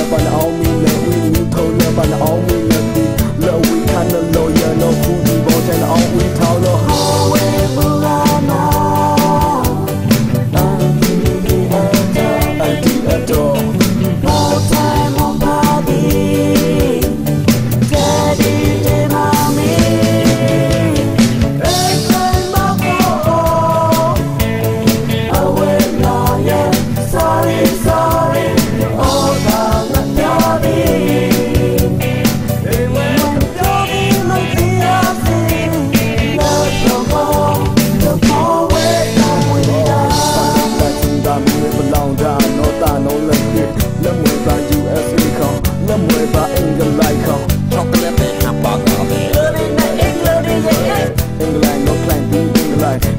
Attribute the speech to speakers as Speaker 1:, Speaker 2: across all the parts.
Speaker 1: love, but all me love we new told love, but all me love we love we kinda loyal, no food we bought and all we told love. Always Bulana, I adore. More time on body, daddy, day, mommy.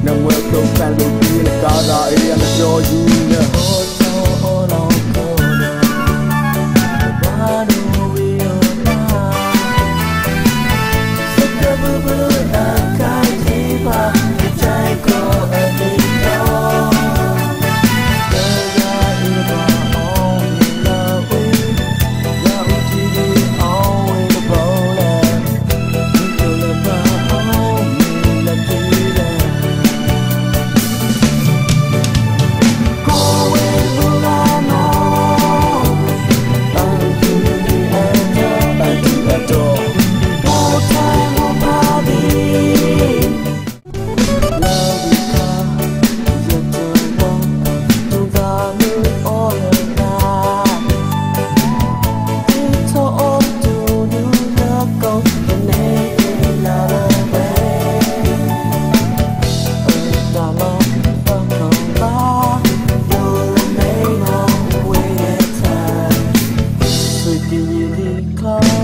Speaker 1: Nằm mơ không plan đầu tiên là có ra ý anh cho you nè. Close.